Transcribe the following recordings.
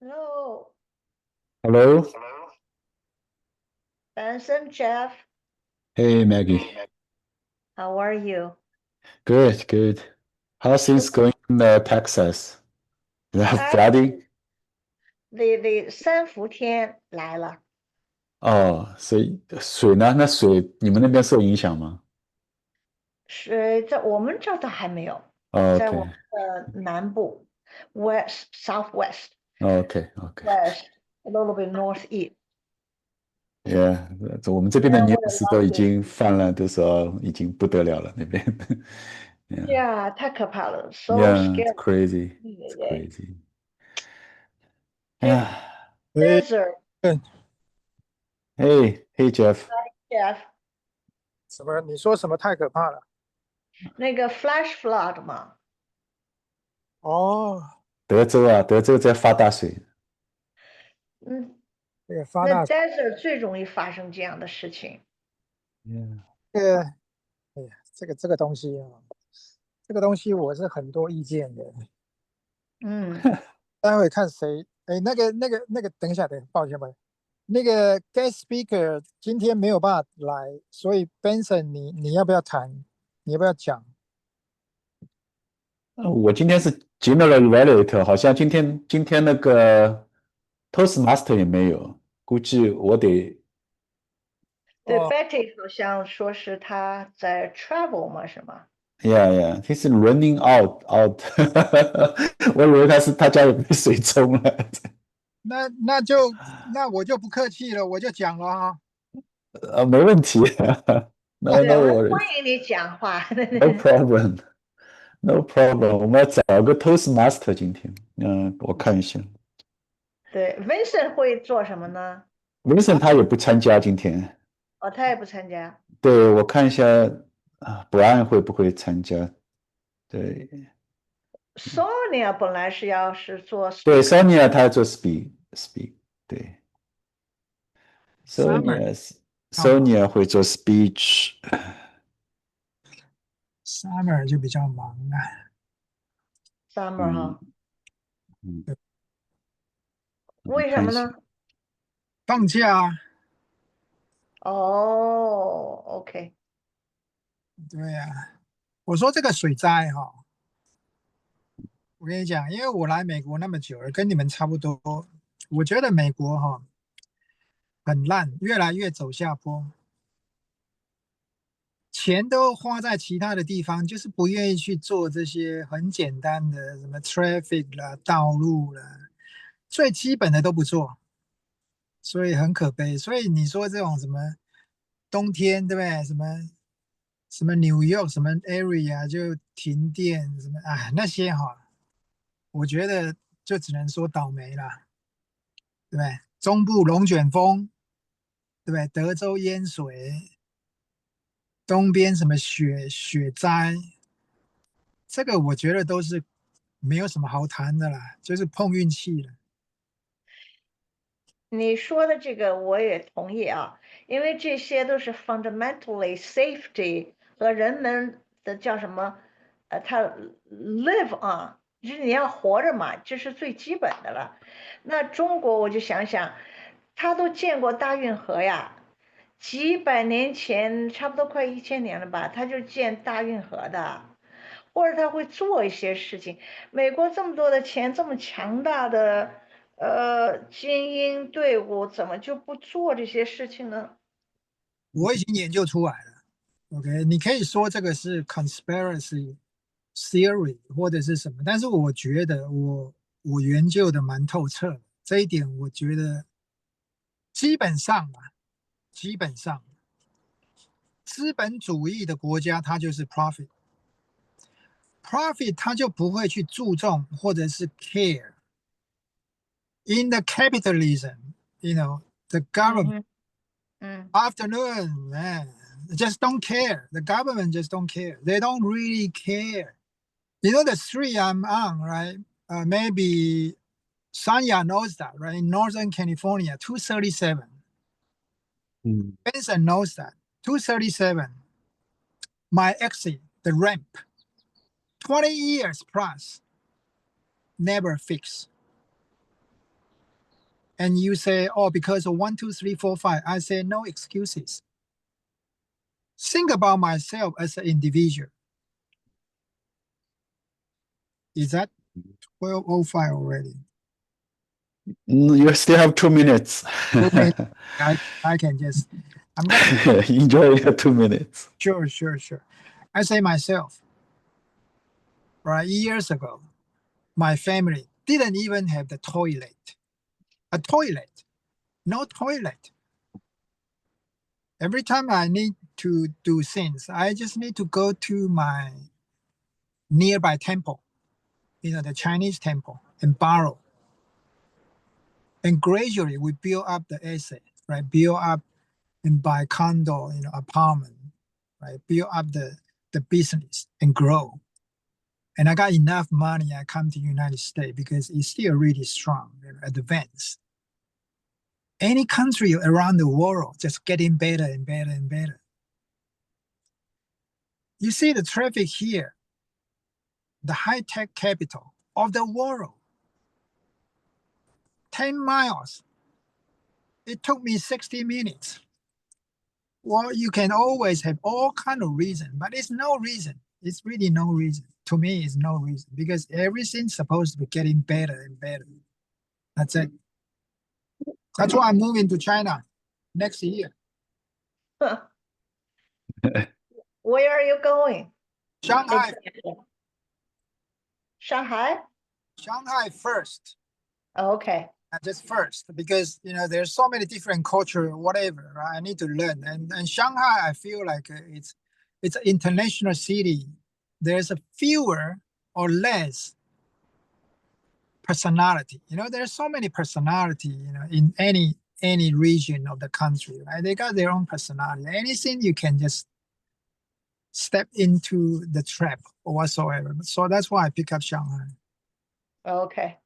Hello, Hello. Benson, Jeff. Hey, Maggie. How are you? Good, good. How's things Good. going in Texas? You have哎，flooding? 你三伏天来了，哦，所以水呢？那水你们那边受影响吗？是在我们这儿倒还没有，哦在我？OK，们的南部，West、Southwest、OK，OK。West、a little bit Northeast。Yeah，我们这边的 Yeah, what a news 都已 lovely。经泛滥，都说已经不得了了那边。Yeah，Yeah，it's Yeah，太可怕了，so scary。crazy. 对对 It's 对，crazy. 哎这 呀，喂，desert 嘿嘿，Jeff，Jeff 什么？你说什么太可怕了？那个 flash flood 嘛，哦，德州啊，德州在发大水。嗯，这个发那 大，desert 最容易发生这样的事情。Yeah，这个，哎呀，这个东西啊，这个东西我是很多意见的。嗯。待会看谁，哎，那个，等一下，抱歉，那个 guest speaker 今天没有办法来，所以 Benson，你要不要谈？你要不要讲？我今天是 General Evaluator，好像今天那个 Toastmaster 也没有，估计我得对哦，，Betty 好像说是他在 travel 嘛，是吗？，Yeah，he's running out，我以为他家也被水冲了。那我就不客气了，我就讲了哈。没问题，No 对，no 我们 worries，No 欢迎你讲话。problem，No problem，我们要找个 Toastmaster 今天，我看一下对，Vincent 会做什么呢？，Vincent 他也不参加今天，哦，他也不参加。对，我看一下Brian 会不会参加？对。Sonia 本来是要是做 对 speaker。，Sonia 她做 speak，对 Summer，Sonia 要忙 Sonia 会做 speech，，Summer 就比较忙了。Summer 嗯哈，嗯，我们看一下，为什么呢？放假啊，哦，OK。对呀、我说这个水灾哈、我跟你讲，因为我来美国那么久了，跟你们差不多。我觉得美国哈、很烂，越来越走下坡，钱都花在其他的地方，就是不愿意去做这些很简单的什么 traffic 啦、道路啦，最基本的都不做，所以很可悲。所以你说这种什么冬天对不对？什么纽约什么 area 就停电什么啊那些哈、我觉得就只能说倒霉了。对不对？中部龙卷风，对不对？德州淹水，东边什么雪灾，这个我觉得都是没有什么好谈的啦，就是碰运气了。你说的这个我也同意啊，因为这些都是 fundamentally safety 和人们的叫什么，他 live on，就是你要活着嘛，这是最基本的了。那中国我就想想，他都建过大运河呀，几百年前，差不多快1000年了吧，他就建大运河的。或者他会做一些事情。美国这么多的钱，这么强大的精英队伍，怎么就不做这些事情呢？我已经研究出来了。OK，你可以说这个是 conspiracy theory 或者是什么，但是我觉得我研究的蛮透彻的，这一点我觉得基本上啊，基本上资本主义的国家它就是 profit，它就不会去注重或者是 care。In the capitalism, the 嗯 government 哼，嗯，afternoon, man, just don't care. The government just don't care. They don't really care. The street I'm on, right? Maybe Sanya knows that, right? In Northern California, 237. 嗯 Benson knows that. 237. My exit, the ramp, 20 years plus, never fixed. and you say, oh, because of 1, 2, 3, 4, 5, I say no excuses. Think about myself as an individual. Is that 12:05 already? You still have 2 minutes. 2 minutes. I can just, I'm gonna Enjoy your 2 minutes. sure. I say myself, right? Years ago, my family didn't even have the toilet. A toilet, no toilet. Every time I need to do things, I just need to go to my nearby temple, the Chinese temple, and borrow. And gradually we build up the asset, right? Build up and buy condo, apartment, right? Build up the business and grow. And I got enough money. I come to United States because it's still really strong, advanced. Any country around the world just getting better and better and better. You see the traffic here, the high-tech capital of the world. 10 miles. It took me 60 minutes. Well, you can always have all kind of reason, but it's no reason. It's really no reason. To me, it's no reason because everything's supposed to be getting better and better. That's it. That's why I'm moving to China next year. Huh. Where are you going? Shanghai, Exactly. Shanghai? Shanghai first. Okay. Just first, because there's so many different culture, whatever. Right? I need to learn, and Shanghai, I feel like it's an international city. There's a fewer or less personality. There's so many personality. In any region of the country, right? They got their own personality. Anything you can just step into the trap or whatsoever. So that's why I pick up Shanghai. Okay.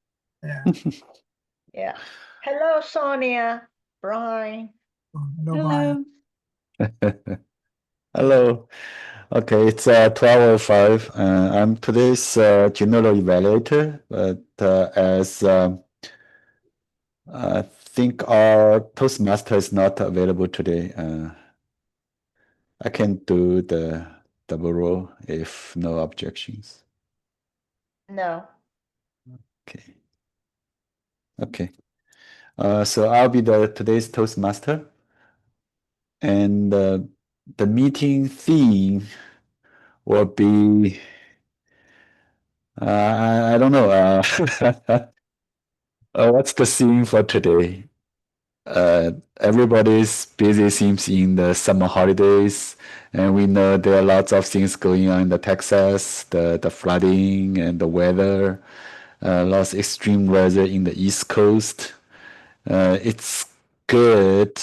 Yeah. Yeah. Hello, Sonia. Brian. No, Brian. Hello. Okay, it's 12:05. I'm today's general evaluator, but as I think our Toastmaster is not available today, I can do the double role if no objections. No. Okay. Okay. So I'll be today's Toastmaster, and the meeting theme will be I don't know. What's the theme for today? Everybody's busy seems in the summer holidays, and we know there are lots of things going on in the Texas, the flooding and the weather, lots of extreme weather in the East Coast. It's good.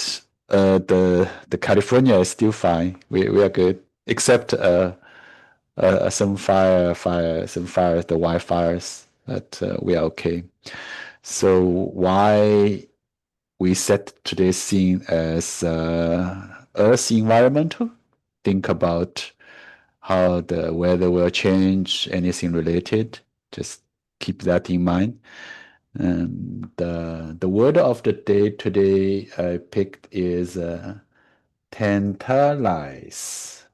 The California is still fine. We are good, except some the wildfires, but we are okay. So why we set today's scene as Earth environmental? Think about how the weather will change, anything related. Just keep that in mind. And the word of the day today I picked is tantalize.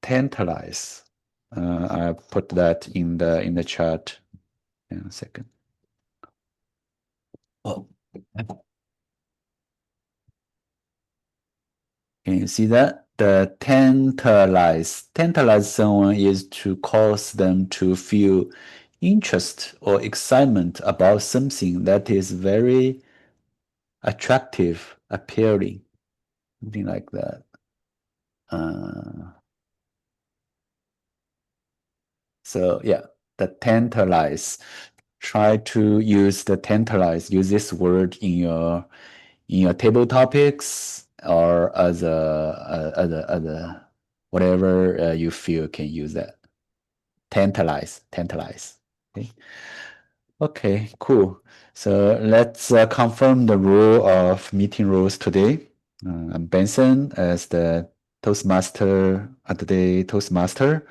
Tantalize. I put that in the chat. In a second. Oh. Can you see that? The tantalize. Tantalize someone is to cause them to feel interest or excitement about something that is very attractive, appealing, something like that. So yeah, the tantalize. Try to use the tantalize. Use this word in your table topics or as a whatever you feel can use that. Tantalize. Okay. Okay, cool. So let's confirm the rule of meeting rules today. I'm Benson as the Toastmaster, today Toastmaster.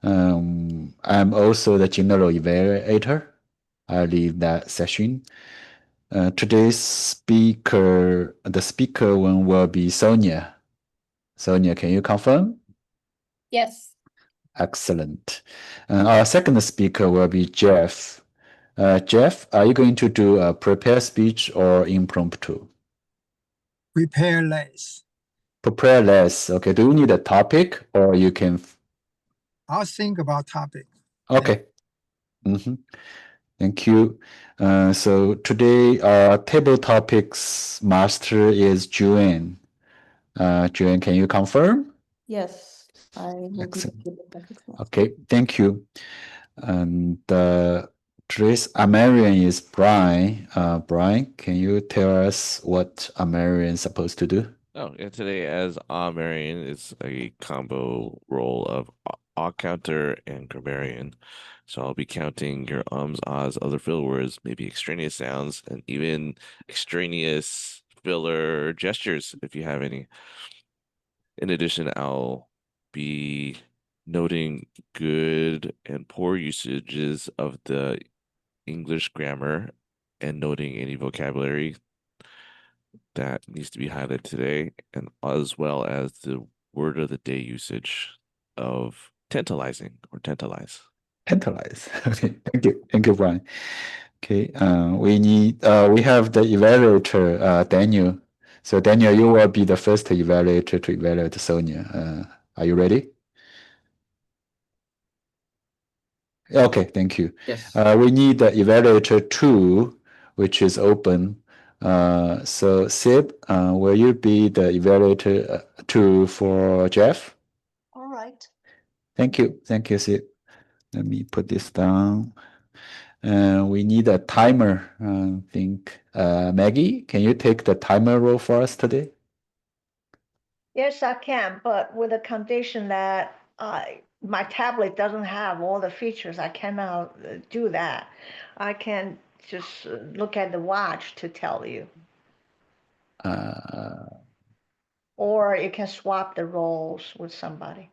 I'm also the general evaluator. I lead that session. Today's speaker, the speaker one will be Sonia. Sonia, can you confirm? Yes. Excellent. Our second speaker will be Jeff. Jeff, are you going to do a prepared speech or impromptu? Prepare less. Prepare less. Okay. Do you need a topic or you can? I'll think about topic. Okay. Thank you. So today our table topics master is Joanne. Joanne, can you confirm? Yes. I will be Excellent. the topics master. Okay. Thank you. And today's Amarian is Brian. Brian, can you tell us what Amarian is supposed to do? Oh, yeah, today as Marion is a combo role of odd counter and grammarian. So I'll be counting your ums, ahs, other filler words, maybe extraneous sounds, and even extraneous filler gestures if you have any. In addition, I'll be noting good and poor usages of the English grammar and noting any vocabulary that needs to be highlighted today, and as well as the word of the day usage of tantalizing or tantalize. Tantalize. Okay. Thank you, Brian. Okay. We have the evaluator, Daniel. So Daniel, you will be the first evaluator to evaluate Sonia. Are you ready? Okay, thank you. Yes. We need the evaluator 2, which is open. So Sib, will you be the evaluator 2 for Jeff? All right. Thank you, Sib. Let me put this down. We need a timer. I think Maggie, can you take the timer role for us today? Yes, I can, but with the condition that my tablet doesn't have all the features. I cannot do that. I can just look at the watch to tell you. Or you can swap the roles with somebody.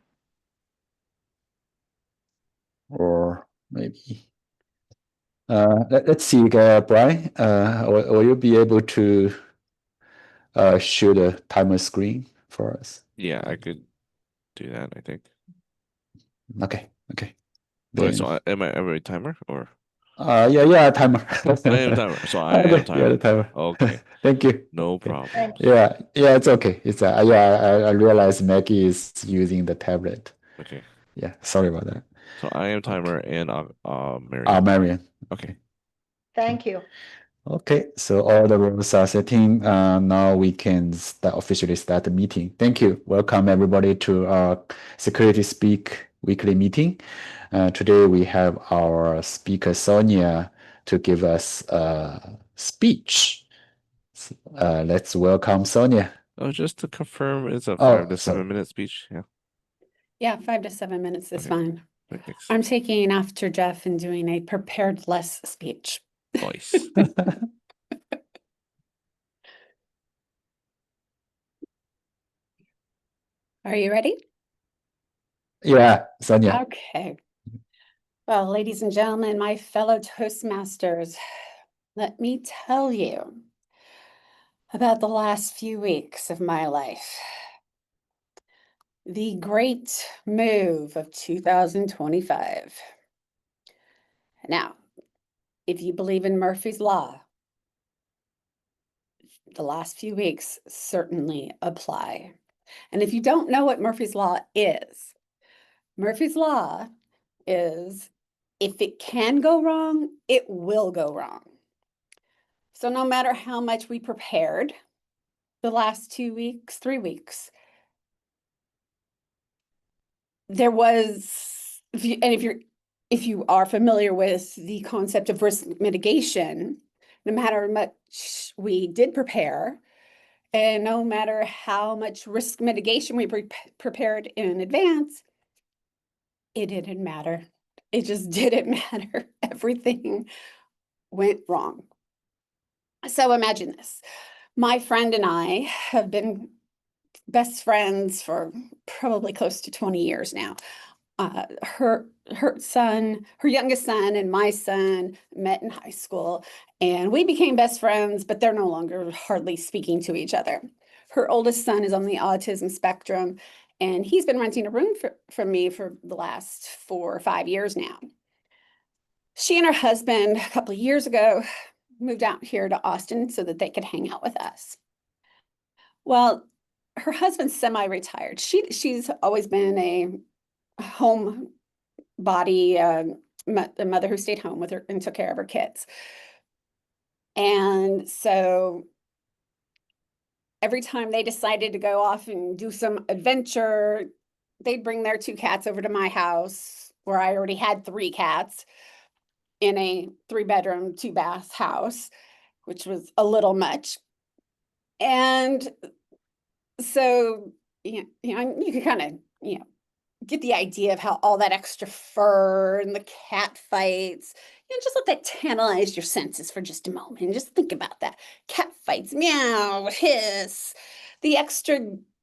Or maybe. Let's see, Brian. Will you be able to show the timer screen for us? Yeah, I could do that, I think. Okay. Wait, Then, so am I a timer or? yeah, timer. I am timer. So I Okay, am timer. you're the timer. Okay, Thank you. no problem. Thank you. Yeah, it's okay. It's I realize Maggie is using the tablet. Okay, Yeah, sorry about that. so I am timer and Marion. Marion. Okay. Thank you. Okay, so all the rules are setting. Now we can officially start the meeting. Thank you. Welcome everybody to our Security Speak weekly meeting. Today we have our speaker Sonia to give us a speech. Let's welcome Sonia. Oh, just to confirm, it's a Oh, 5 to sorry. 7 minute speech. Yeah. Yeah, 5 to 7 minutes is Okay. fine. Right, thanks. I'm taking after Jeff and doing a prepared less speech. Nice. Are you ready? Yeah, Sonia. Okay. Well, ladies and gentlemen, my fellow Toastmasters, let me tell you about the last few weeks of my life. The great move of 2025. Now, if you believe in Murphy's Law, the last few weeks certainly apply. And if you don't know what Murphy's Law is if it can go wrong, it will go wrong. So no matter how much we prepared the last 2 weeks, 3 weeks, there was, if you are familiar with the concept of risk mitigation, no matter how much we did prepare, and no matter how much risk mitigation we prepared in advance, it didn't matter. It just didn't matter. Everything went wrong. So imagine this. My friend and I have been best friends for probably close to 20 years now. her youngest son and my son met in high school, and we became best friends, but they're no longer hardly speaking to each other. Her oldest son is on the autism spectrum, and he's been renting a room from me for the last 4 or 5 years now. She and her husband, a couple of years ago, moved out here to Austin so that they could hang out with us. Well, her husband's semi-retired. She's always been a home body, a mother who stayed home with her and took care of her kids. And so every time they decided to go off and do some adventure, they'd bring their 2 cats over to my house, where I already had 3 cats in a 3-bedroom, 2-bath house, which was a little much. And so, you can kind of, get the idea of how all that extra fur and the cat fights, just let that tantalize your senses for just a moment and just think about that. Cat fights, meow, hiss, the extra,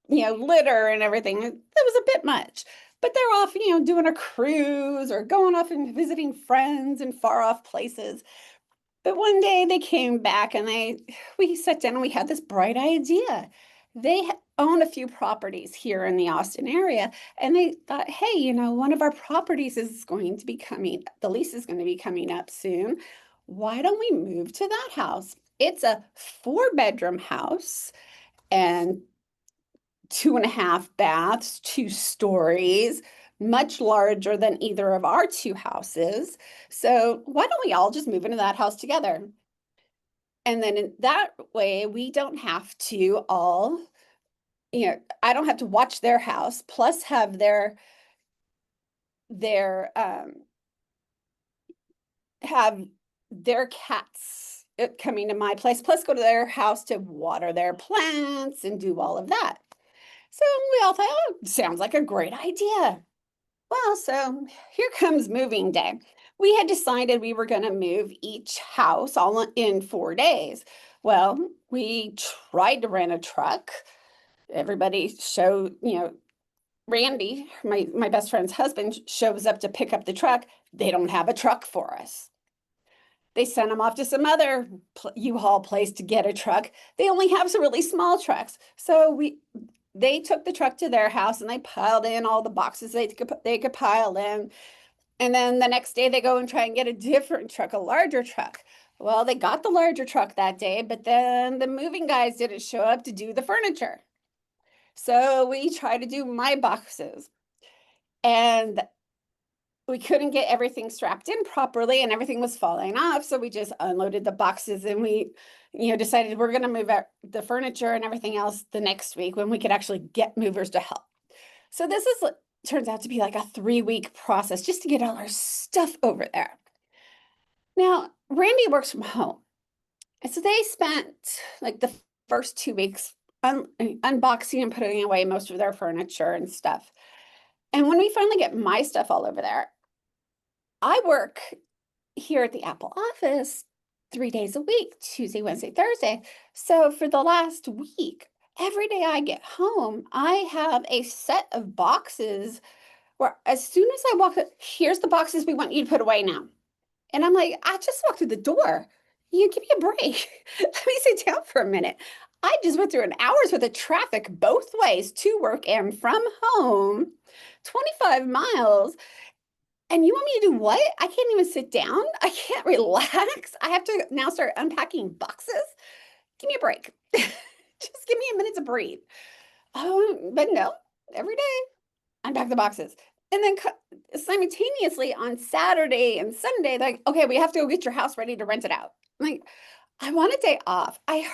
litter and everything. That was a bit much. But they're off, doing a cruise or going off and visiting friends in far off places. But one day they came back and we sat down and we had this bright idea. They own a few properties here in the Austin area, and they thought, hey, one of our properties is going to be the lease is going to be coming up soon. Why don't we move to that house? It's a 4-bedroom house and 2.5 baths, 2 stories, much larger than either of our 2 houses. So why don't we all just move into that house together? And then in that way, we don't have to all, I don't have to watch their house, plus have their cats coming to my place, plus go to their house to water their plants and do all of that. So we all thought, oh, sounds like a great idea. Well, so here comes moving day. We had decided we were going to move each house all in 4 days. Well, we tried to rent a truck. Everybody showed, Randy, my best friend's husband, shows up to pick up the truck. They don't have a truck for us. They sent him off to some other U-Haul place to get a truck. They only have some really small trucks. So they took the truck to their house and they piled in all the boxes they could pile in. And then the next day they go and try and get a different truck, a larger truck. Well, they got the larger truck that day, but then the moving guys didn't show up to do the furniture. So we tried to do my boxes, and we couldn't get everything strapped in properly and everything was falling off. So we just unloaded the boxes and we, decided we're going to move out the furniture and everything else the next week when we could actually get movers to help. So this turns out to be like a 3-week process just to get all our stuff over there. Now, Randy works from home. And so they spent like the first 2 weeks unboxing and putting away most of their furniture and stuff. And when we finally get my stuff all over there, I work here at the Apple office 3 days a week, Tuesday, Wednesday, Thursday. So for the last week, every day I get home, I have a set of boxes where as soon as I walk, here's the boxes we want you to put away now. And I'm like, I just walked through the door. You give me a break. Let me sit down for a minute. I just went through an hour's worth of traffic both ways to work and from home, 25 miles. And you want me to do what? I can't even sit down. I can't relax. I have to now start unpacking boxes. Give me a break. Just give me a minute to breathe. Oh, but no, every day, unpack the boxes. And then simultaneously on Saturday and Sunday, like, okay, we have to go get your house ready to rent it out. I'm like, I want a day off. I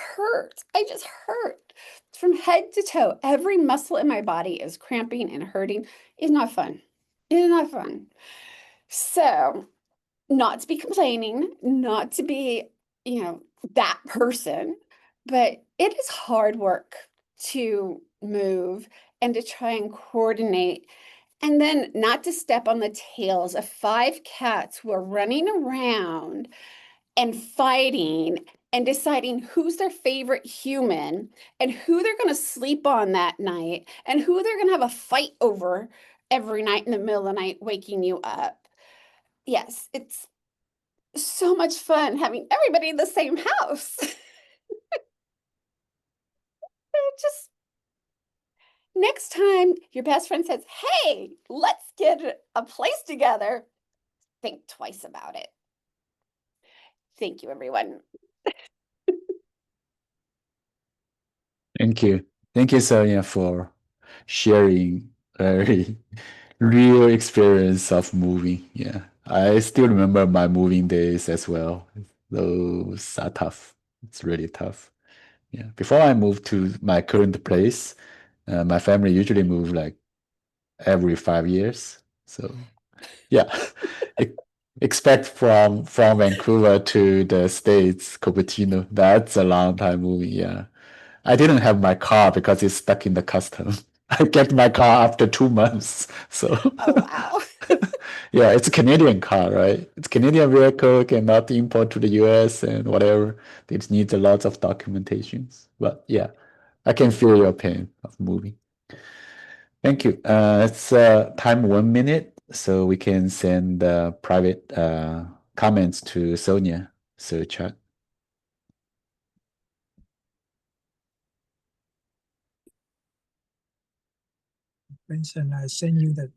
just hurt from head to toe. Every muscle in my body is cramping and hurting. It's not fun. It is not fun. So, not to be complaining, not to be, that person, but it is hard work to move and to try and coordinate, and then not to step on the tails of 5 cats who are running around and fighting and deciding who's their favorite human and who they're going to sleep on that night and who they're going to have a fight over every night in the middle of the night, waking you up. Yes, it's so much fun having everybody in the same house. Just next time your best friend says, hey, let's get a place together, think twice about it. Thank you, everyone. Thank you. Thank you, Sonia, for sharing very real experience of moving. Yeah. I still remember my moving days as well. Those are tough. It's really tough. Yeah. Before I moved to my current place, my family usually move like every 5 years. So yeah, expect from Vancouver to the States, Cupertino. That's a long time moving. Yeah. I didn't have my car because it's stuck in the custom. I get my car after 2 months. So Oh, wow. yeah, it's a Canadian car, right? It's Canadian vehicle, cannot import to the US and whatever. It needs a lot of documentations. But yeah, I can feel your pain of moving. Thank you. It's time 1 minute, so we can send private comments to Sonia. So chat. Vincent, I send you the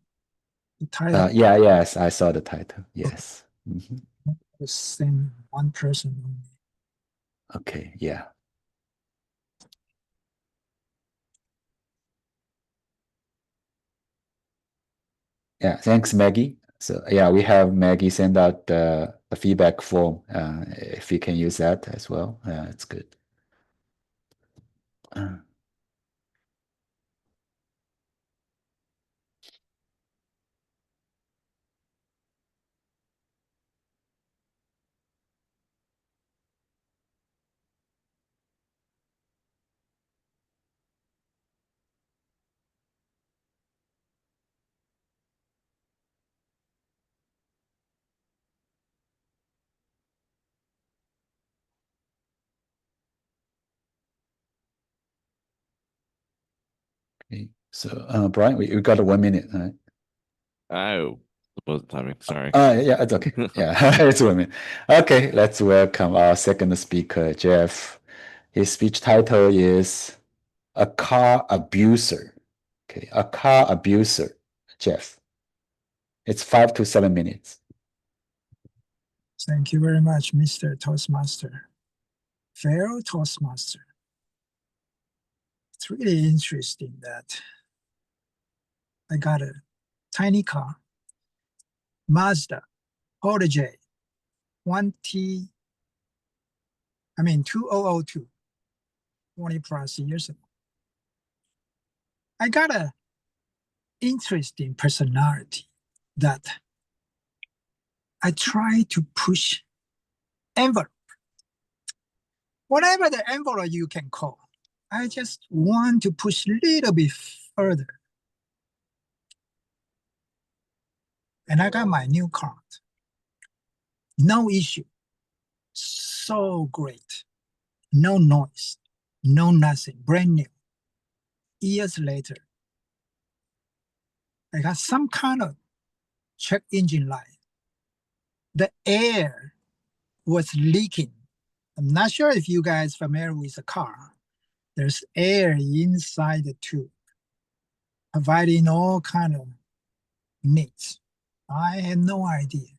title. Yes, I saw the title. Yes. Mhm. Just send one person only. Okay, yeah. Yeah, thanks, Maggie. So yeah, we have Maggie send out the feedback form. If you can use that as well, it's good. Okay, so Brian, we got 1 minute. Oh, suppose the timing. Sorry. Yeah, it's okay. Yeah, it's 1 minute. Okay, let's welcome our second speaker, Jeff. His speech title is "A Car Abuser." Okay, a car abuser, Jeff. It's 5 to 7 minutes. Thank you very much, Mr. Toastmaster. Fellow Toastmaster. It's really interesting that I got a tiny car, Mazda Protege 2002, 20 plus years ago. I got a interesting personality that I try to push envelope. Whatever the envelope you can call, I just want to push a little bit further. And I got my new car. No issue. So great. No noise. No nothing. Brand new. Years later, I got some kind of check engine light. The air was leaking. I'm not sure if you guys familiar with a car. There's air inside the tube, providing all kind of needs. I had no idea.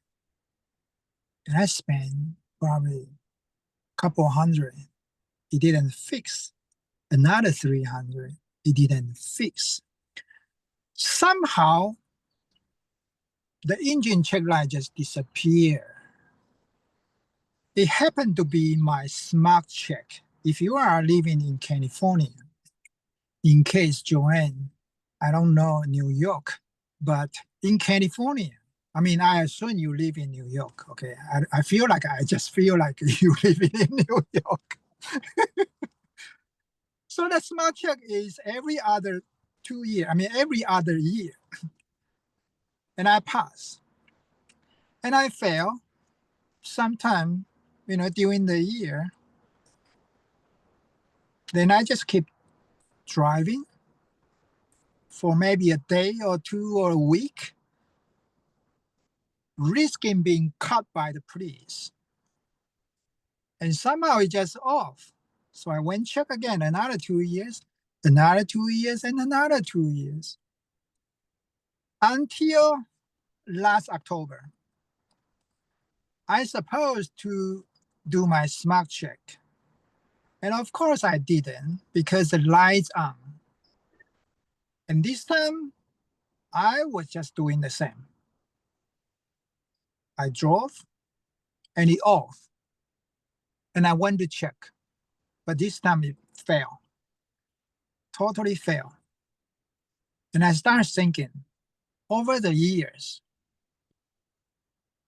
And I spent probably a couple hundred. It didn't fix. Another 300. It didn't fix. Somehow, the engine check light just disappeared. It happened to be my smart check. If you are living in California, in case Joanne, I don't know New York, but in California, I mean, I assume you live in New York, okay? I feel like, I just feel like you live in New York. So the smart check is every other 2 years, every other year. And I pass. And I fail sometime, during the year. Then I just keep driving for maybe a day or two or a week, risking being caught by the police. And somehow it just off. So I went check again, another 2 years, another 2 years, and another 2 years. Until last October, I supposed to do my smart check. And of course I didn't because the lights on. And this time I was just doing the same. I drove and it off. And I went to check. But this time it failed. Totally failed. And I started thinking over the years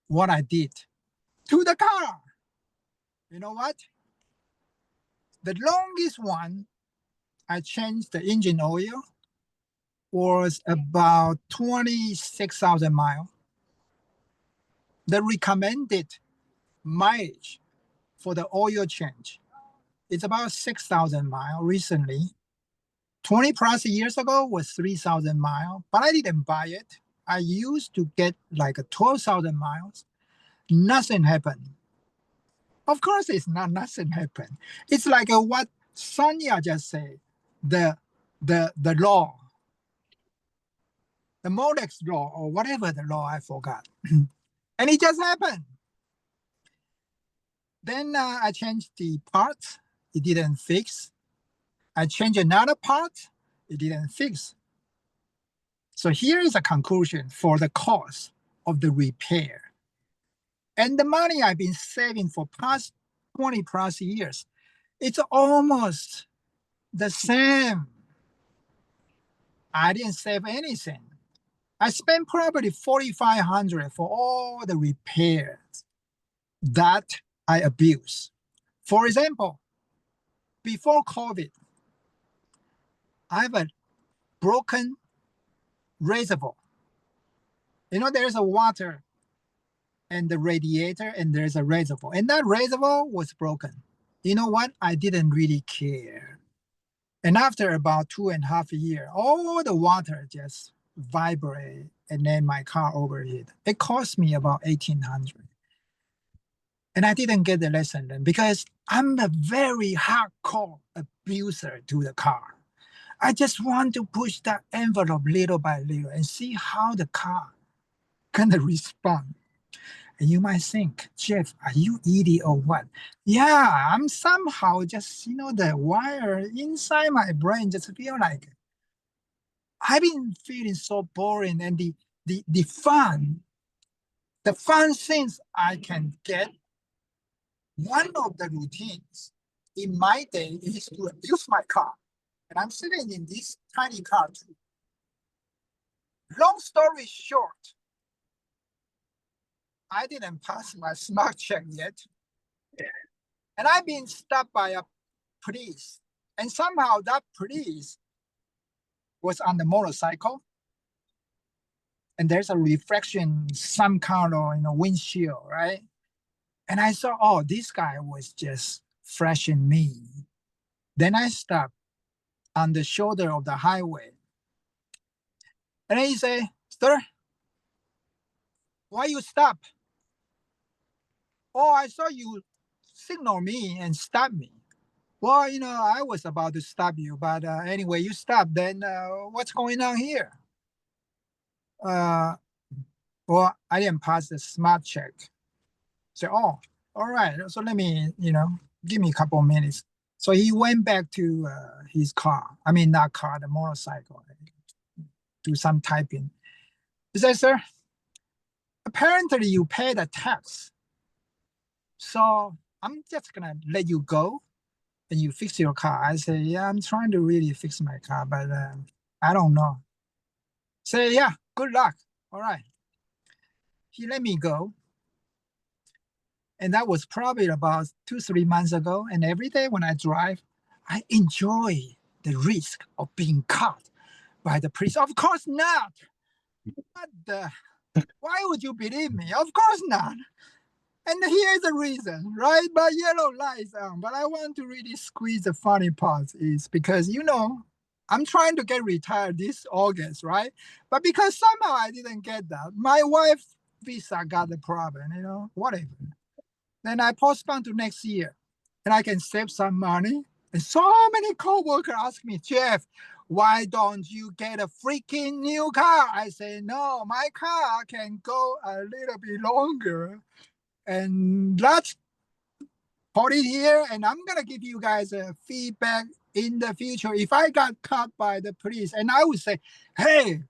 what I did to the car. You know what? The longest one I changed the engine oil was about 26,000 miles. The recommended mileage for the oil change is about 6,000 miles recently. 20 plus years ago was 3,000 miles, but I didn't buy it. I used to get like 12,000 miles. Nothing happened. Of course, it's not nothing happened. It's like what Sonia just said, the law, the Molex law or whatever the law, I forgot. And it just happened. Then I changed the part, it didn't fix. I changed another part, it didn't fix. So here is a conclusion for the cost of the repair. And the money I've been saving for past 20 plus years, it's almost the same. I didn't save anything. I spent probably $4,500 for all the repairs that I abuse. For example, before COVID, I have a broken reservoir. You know, there's a water and the radiator and there's a reservoir. And that reservoir was broken. You know what? I didn't really care. And after about 2.5 years, all the water just vibrated and then my car overheated. It cost me about $1,800. And I didn't get the lesson then because I'm a very hardcore abuser to the car. I just want to push that envelope little by little and see how the car gonna respond. And you might think, Jeff, are you idiot or what? Yeah, I'm somehow just, the wire inside my brain just feel like I've been feeling so boring and the fun things I can get. One of the routines in my day is to abuse my car. And I'm sitting in this tiny car too. Long story short, I didn't pass my smart check yet. And I've been stopped by a police. And somehow that police was on the motorcycle. And there's a reflection, some kind of windshield, right? And I saw, oh, this guy was just flashing me. Then I stopped on the shoulder of the highway. And then he say, sir, why you stop? Oh, I saw you signal me and stop me. Well, I was about to stop you, but anyway, you stopped. Then what's going on here? Well, I didn't pass the smart check. So, oh, all right. So let me, give me a couple of minutes. So he went back to his car. I mean, not car, the motorcycle. Do some typing. He said, sir, apparently you paid a tax. So I'm just going to let you go and you fix your car. I say, yeah, I'm trying to really fix my car, but I don't know. Say, yeah, good luck. All right. He let me go. And that was probably about 2-3 months ago. And every day when I drive, I enjoy the risk of being caught by the police. Of course not. What the? Why would you believe me? Of course not. And here's the reason, right? But yellow lights on. But I want to really squeeze the funny part is because, I'm trying to get retired this August, right? But because somehow I didn't get that, my wife visa got the problem, whatever. Then I postponed to next year, and I can save some money. And so many coworkers ask me, Jeff, why don't you get a freaking new car? I say, no, my car can go a little bit longer. And that's put it here, and I'm gonna give you guys a feedback in the future. If I got caught by the police, and I would say, hey,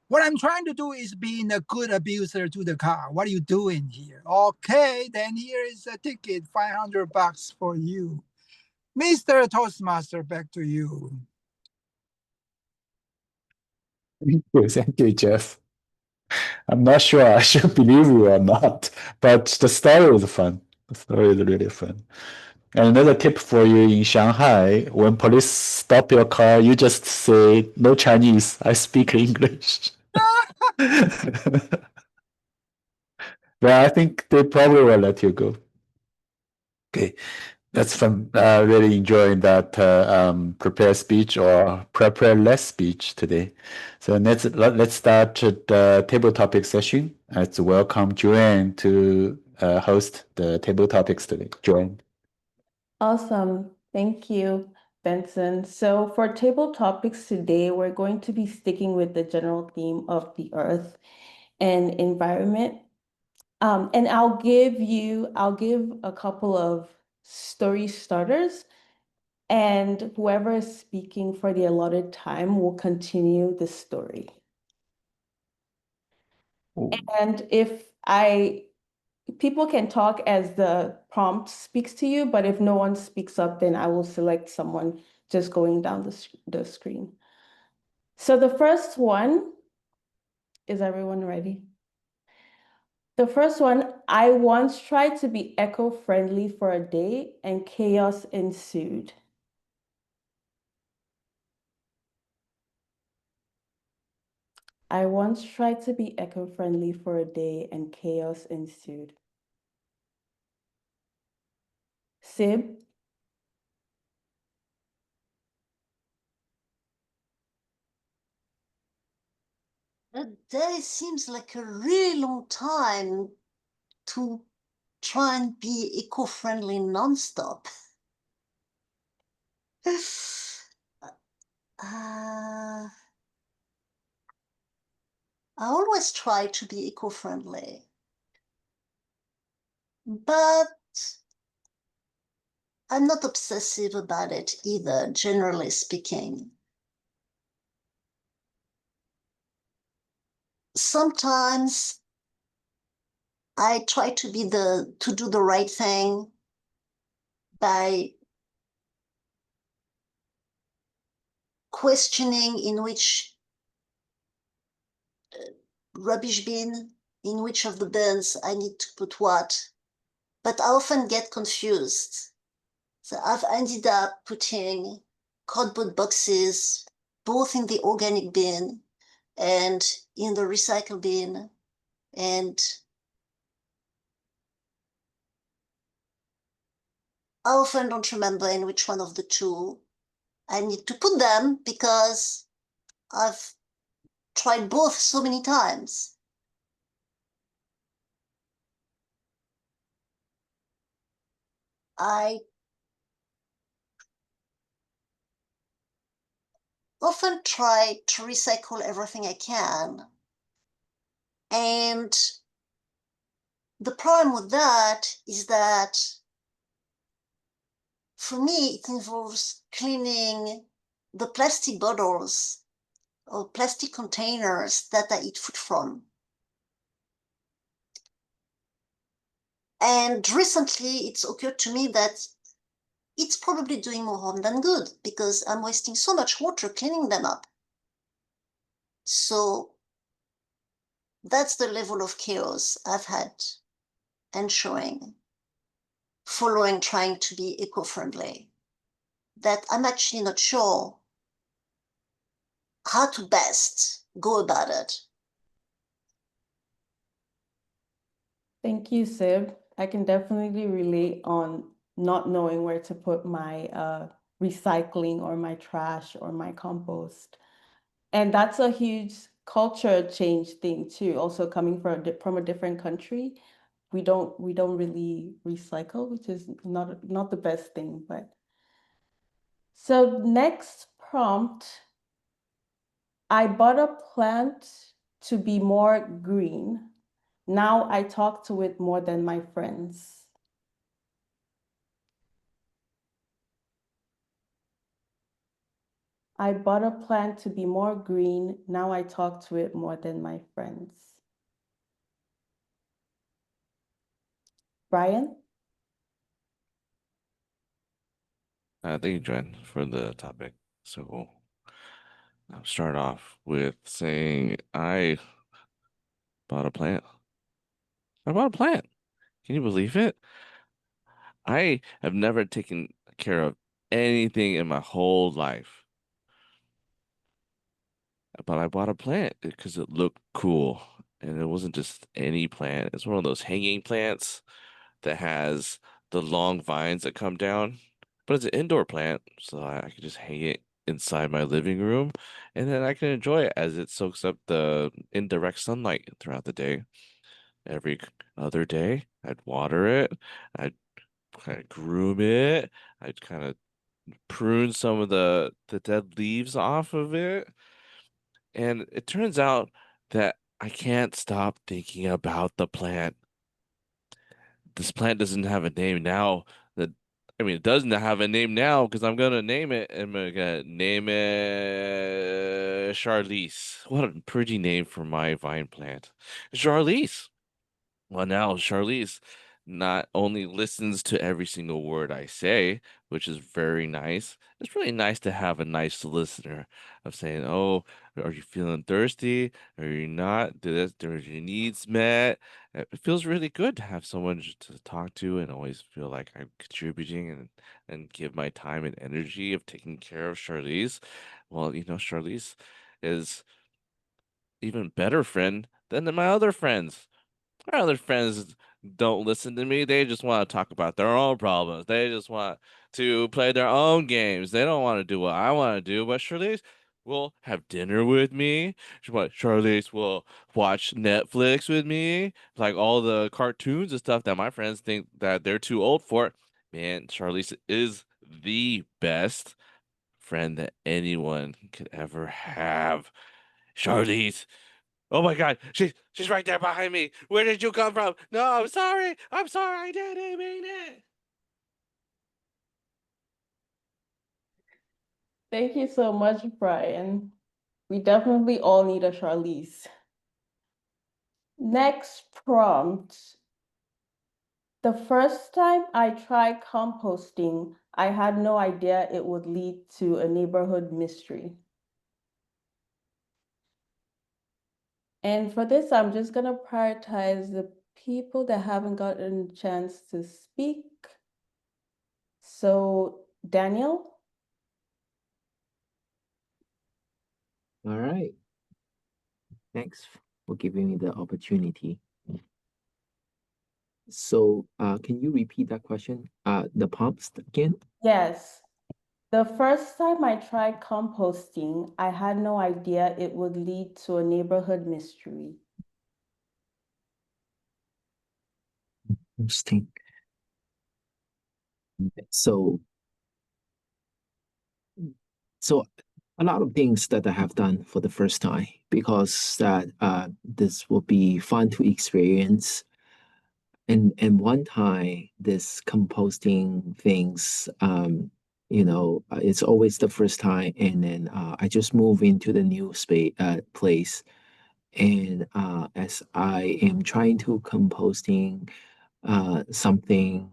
what I'm trying to do is being a good abuser to the car. What are you doing here? Okay, then here is a ticket, $500 for you. Mr. Toastmaster, back to you. Thank you, Jeff. I'm not sure I should believe you or not, but the story is fun. The story is really fun. And another tip for you in Shanghai, when police stop your car, you just say, no Chinese, I speak English. But I think they probably will let you go. Okay, that's fun. Really enjoying that prepare speech or prepare less speech today. So let's start the table topic session. Let's welcome Joanne to host the table topics today. Joanne. Awesome. Thank you, Benson. So for table topics today, we're going to be sticking with the general theme of the earth and environment. And I'll give a couple of story starters, and whoever is speaking for the allotted time will continue the story. And people can talk as the prompt speaks to you, but if no one speaks up, then I will select someone just going down the screen. So the first one, is everyone ready? The first one, I once tried to be eco-friendly for a day and chaos ensued. I once tried to be eco-friendly for a day and chaos ensued. Sib? A day seems like a really long time to try and be eco-friendly nonstop. I always try to be eco-friendly, but I'm not obsessive about it either, generally speaking. Sometimes I try to do the right thing by questioning in which rubbish bin, in which of the bins I need to put what, but I often get confused. So I've ended up putting cardboard boxes both in the organic bin and in the recycle bin, and I often don't remember in which one of the two I need to put them because I've tried both so many times. I often try to recycle everything I can. And the problem with that is that for me, it involves cleaning the plastic bottles or plastic containers that I eat food from. And recently, it's occurred to me that it's probably doing more harm than good because I'm wasting so much water cleaning them up. So that's the level of chaos I've had ensuring, following trying to be eco-friendly, that I'm actually not sure how to best go about it. Thank you, Sib. I can definitely relate on not knowing where to put my recycling or my trash or my compost. And that's a huge culture change thing too, also coming from a different country. We don't really recycle, which is not the best thing, but so next prompt, I bought a plant to be more green. Now I talk to it more than my friends. I bought a plant to be more green. Now I talk to it more than my friends. Brian? Thank you, Jen, for the topic. So I'll start off with saying I bought a plant. I bought a plant. Can you believe it? I have never taken care of anything in my whole life, but I bought a plant because it looked cool. And it wasn't just any plant. It's one of those hanging plants that has the long vines that come down, but it's an indoor plant, so I can just hang it inside my living room, and then I can enjoy it as it soaks up the indirect sunlight throughout the day. Every other day, I'd water it, I'd kind of groom it, I'd kind of prune some of the dead leaves off of it, and it turns out that I can't stop thinking about the plant. This plant doesn't have a name now. That I mean, it doesn't have a name now because I'm gonna name it. I'm gonna name it Charlize. What a pretty name for my vine plant, Charlize. Well, now Charlize not only listens to every single word I say, which is very nice. It's really nice to have a nice listener of saying, "Oh, are you feeling thirsty? Are you not? Are your needs met?" It feels really good to have someone to talk to and always feel like I'm contributing and give my time and energy of taking care of Charlize. Well, Charlize is even better friend than my other friends. My other friends don't listen to me. They just want to talk about their own problems. They just want to play their own games. They don't want to do what I want to do. But Charlize will have dinner with me. Charlize will watch Netflix with me, like all the cartoons and stuff that my friends think that they're too old for. Man, Charlize is the best friend that anyone could ever have. Charlize. Oh my God, she's right there behind me. Where did you come from? No, I'm sorry. I'm sorry. I didn't mean it. Thank you so much, Brian. We definitely all need a Charlize. Next prompt. The first time I tried composting, I had no idea it would lead to a neighborhood mystery. And for this, I'm just going to prioritize the people that haven't gotten a chance to speak. So, Daniel? All right. Thanks for giving me the opportunity. So, can you repeat that question? The pumps again? Yes. The first time I tried composting, I had no idea it would lead to a neighborhood mystery. Interesting. So, so a lot of things that I have done for the first time because that this will be fun to experience. And one time, this composting things, it's always the first time, and then I just move into the new space place, and as I am trying to composting something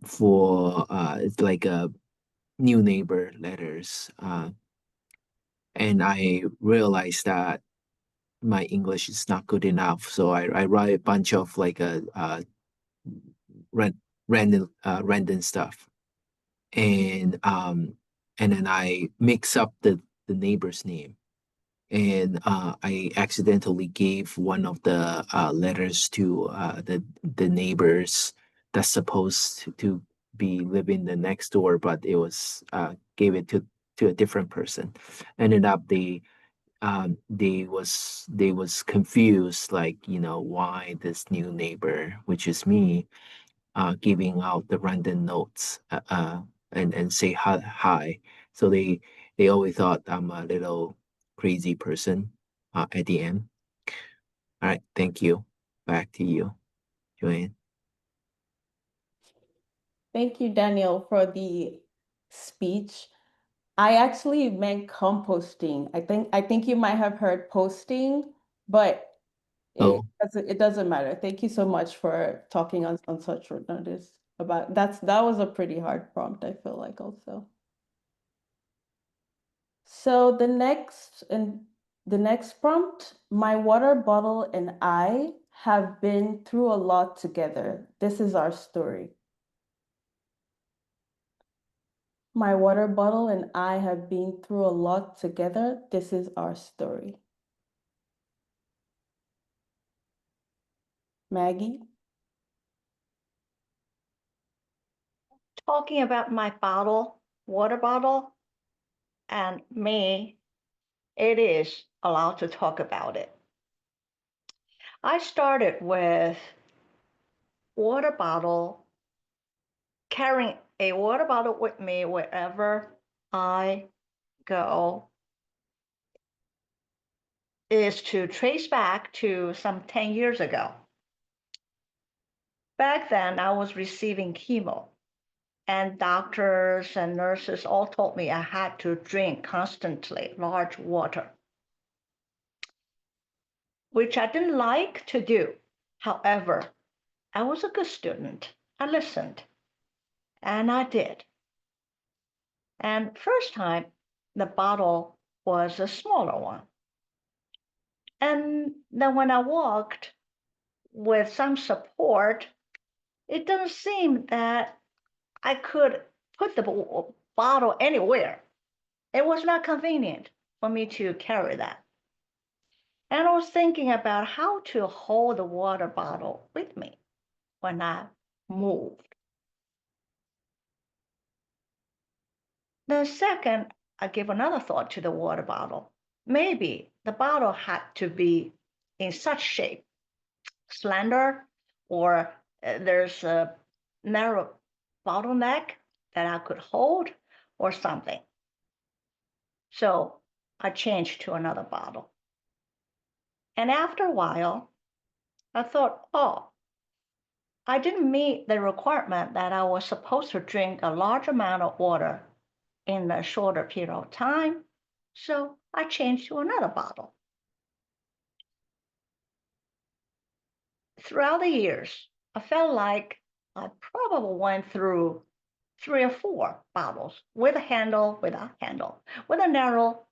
for it's like a new neighbor letters, and I realized that my English is not good enough, so I write a bunch of like a ran, random stuff, and then I mix up the neighbor's name, and I accidentally gave one of the letters to the neighbors that's supposed to be living the next door, but it was gave it to a different person. Ended up they was confused, like, why this new neighbor, which is me, giving out the random notes and say hi. So they always thought I'm a little crazy person at the end. All right, thank you. Back to you, Joanne. Thank you, Daniel, for the speech. I actually meant composting. I think you might have heard posting, but Oh, it doesn't matter. Thank you so much for talking on such short notice about that was a pretty hard prompt, I feel like also. So the next prompt, my water bottle and I have been through a lot together. This is our story. My water bottle and I have been through a lot together. This is our story. Maggie? Talking about my bottle, water bottle, and me, it is allowed to talk about it. I started with water bottle, carrying a water bottle with me wherever I go, is to trace back to some 10 years ago. Back then, I was receiving chemo, and doctors and nurses all told me I had to drink constantly large water, which I didn't like to do. However, I was a good student. I listened, and I did. And first time, the bottle was a smaller one. And then when I walked with some support, it doesn't seem that I could put the bottle anywhere. It was not convenient for me to carry that. And I was thinking about how to hold the water bottle with me when I moved. Then second, I gave another thought to the water bottle. Maybe the bottle had to be in such shape, slender, or there's a narrow bottleneck that I could hold or something. So I changed to another bottle. And after a while, I thought, oh, I didn't meet the requirement that I was supposed to drink a large amount of water in a shorter period of time. So I changed to another bottle. Throughout the years, I felt like I probably went through 3 or 4 bottles with a handle, without handle, with a narrow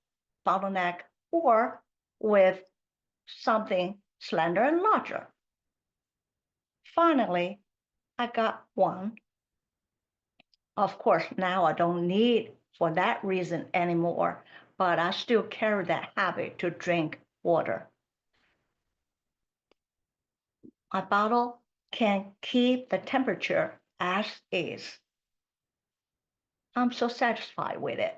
bottleneck, or with something slender and larger. Finally, I got one. Of course, now I don't need for that reason anymore, but I still carry that habit to drink water. My bottle can keep the temperature as is. I'm so satisfied with it.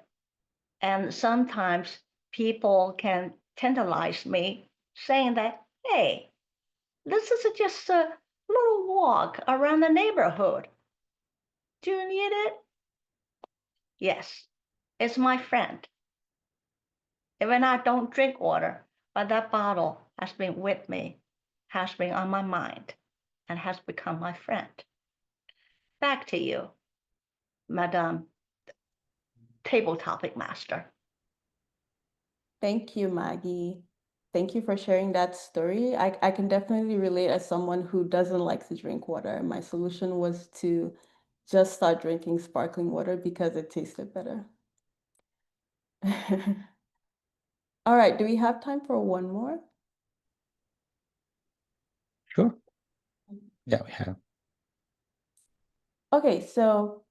And sometimes people can tantalize me saying that, hey, this is just a little walk around the neighborhood. Do you need it? Yes, it's my friend. Even I don't drink water, but that bottle has been with me, has been on my mind, and has become my friend. Back to you, Madame Table Topic Master. Thank you, Maggie. Thank you for sharing that story. I can definitely relate as someone who doesn't like to drink water. My solution was to just start drinking sparkling water because it tasted better. All right, do we have time for one more? Sure. Yeah, we have. Okay, so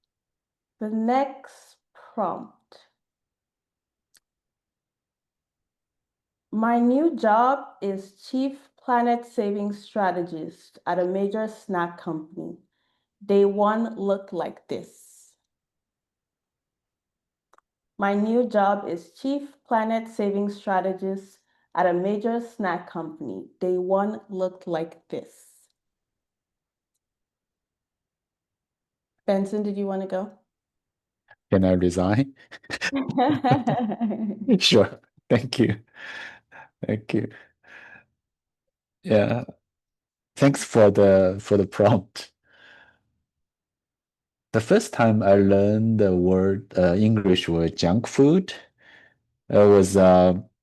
the next prompt. My new job is Chief Planet Saving Strategist at a major snack company. Day one looked like this. My new job is Chief Planet Saving Strategist at a major snack company. Day one looked like this. Benson, did you want to go? Can I resign? Sure. Thank you. Thank you. Yeah. Thanks for the prompt. The first time I learned the word English word junk food, it was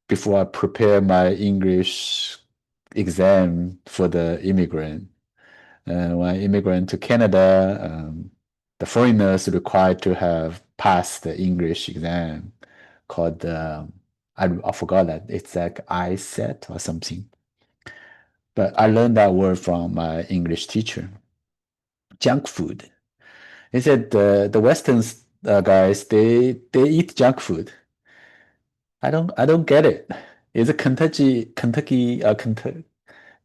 before I prepared my English exam for the immigrant. When I immigrant to Canada, the foreigners required to have passed the English exam called I forgot that it's like ISET or something. But I learned that word from my English teacher. Junk food. He said the Western guys they eat junk food. I don't get it. Is it Kentucky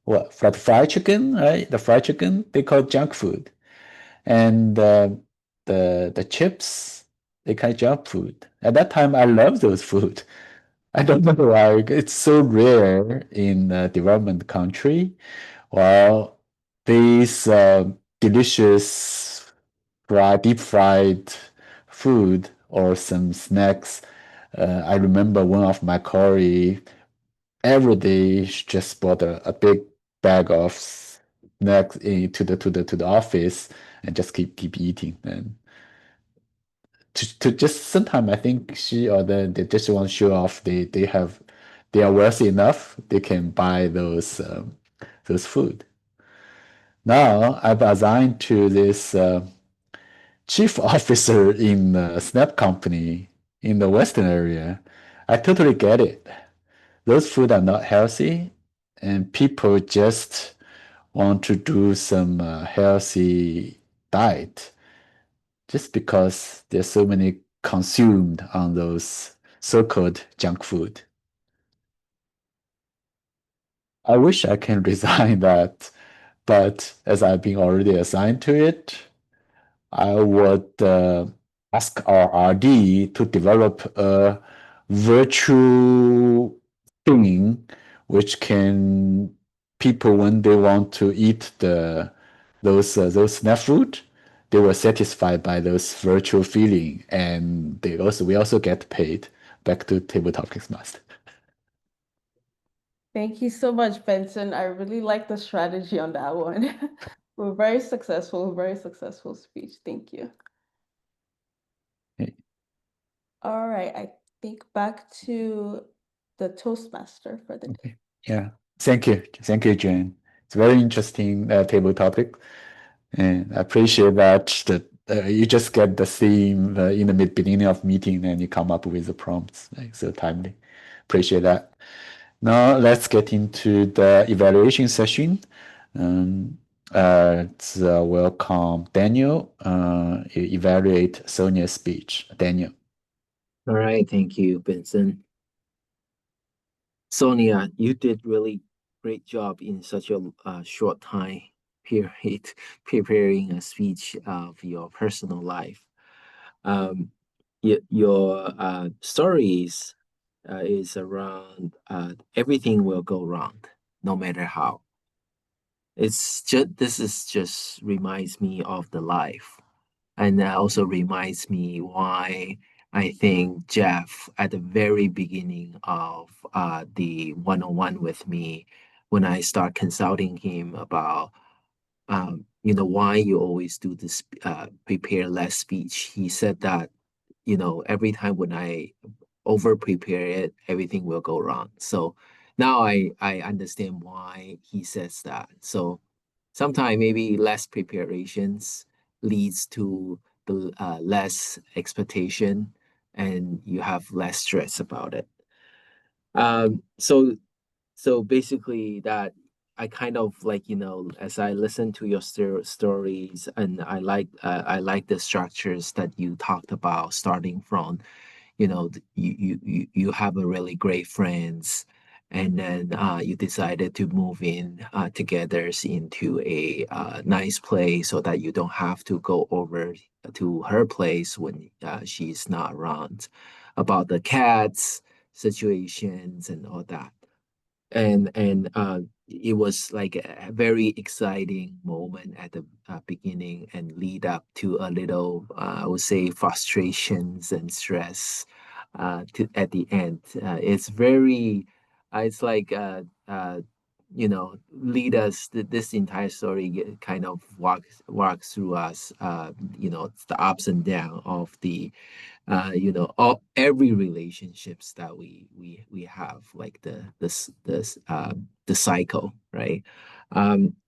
what for the fried chicken, right? The fried chicken they call it junk food, and the chips they call it junk food. At that time, I love those food. I don't know why it's so rare in a development country. Well, these delicious deep fried food or some snacks. I remember one of my colleagues every day she just bought a big bag of snacks to the office and just keep eating. And to just sometimes I think she or they just want to show off they are wealthy enough they can buy those food. Now I've assigned to this chief officer in a Snap company in the Western area. I totally get it. Those food are not healthy, and people just want to do some healthy diet just because there's so many consumed on those so-called junk food. I wish I can resign that, but as I've been already assigned to it, I would ask our RD to develop a virtual thing which can people when they want to eat those snack food, they were satisfied by those virtual feeling, and we also get paid. Back to Table Topics Master. Thank you so much, Benson. I really like the strategy on that one. We're very successful speech. Thank you. Okay. All right, I think back to the Toastmaster for the day. Okay. Yeah. Thank you, Jane. It's very interesting table topic. And I appreciate that you just get the theme in the beginning of meeting and you come up with the prompts, like, so timely. Appreciate that. Now let's get into the evaluation session. Let's welcome Daniel. Evaluate Sonia's speech. Daniel. All right, thank you, Benson. Sonia, you did really great job in such a short time period preparing a speech of your personal life. Your stories is around everything will go wrong, no matter how. This is just reminds me of the life, and that also reminds me why I think Jeff at the very beginning of the one-on-one with me, when I start consulting him about why you always do this prepare less speech. He said that every time when I over prepare it, everything will go wrong. So now I understand why he says that. So sometimes maybe less preparations leads to the less expectation, and you have less stress about it. So basically that I kind of like, as I listen to your stories, and I like the structures that you talked about, starting from, you have a really great friends, and then you decided to move in together into a nice place so that you don't have to go over to her place when she's not around. About the cats situations and all that, and it was like a very exciting moment at the beginning and lead up to a little I would say frustrations and stress at the end. It's very it's like lead us this entire story kind of walks through us the ups and down of the all every relationships that we have, like the cycle, right?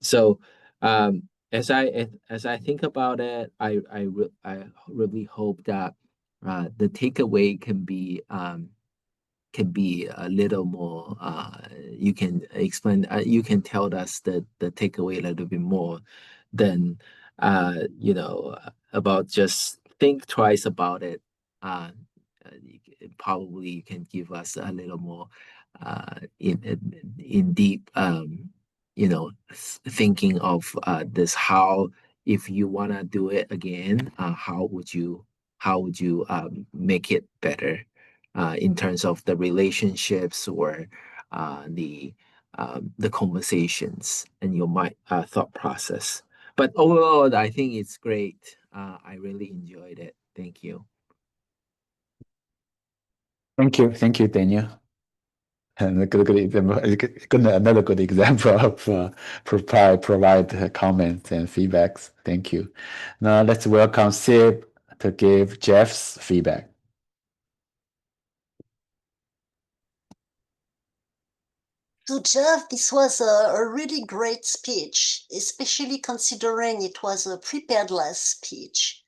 So as I think about it, I really hope that the takeaway can be a little more you can explain you can tell us the takeaway a little bit more than about just think twice about it. uh, Probably you can give us a little more in deep thinking of this, how if you want to do it again, how would you make it better in terms of the relationships or the conversations and your mind thought process. But overall, I think it's great. I really enjoyed it. Thank you. Thank you, Daniel. And a good example, another good example of provide comments and feedbacks. Thank you. Now let's welcome Sib to give Jeff's feedback. To Jeff, this was a really great speech, especially considering it was a prepared last speech.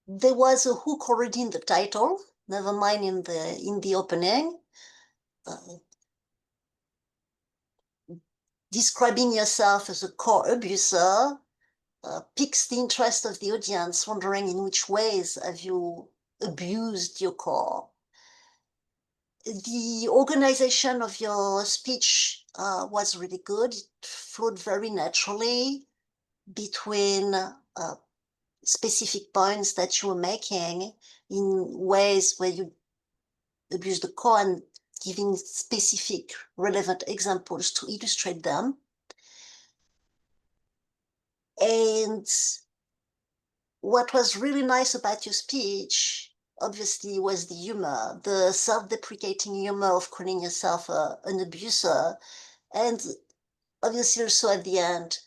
There was a hook already in the title, never mind in the opening. Describing yourself as a core abuser piques the interest of the audience, wondering in which ways have you abused your core. The organization of your speech was really good. It flowed very naturally between specific points that you were making in ways where you abuse the core and giving specific relevant examples to illustrate them. And what was really nice about your speech, obviously, was the humor, the self-deprecating humor of calling yourself an abuser. And obviously also at the end,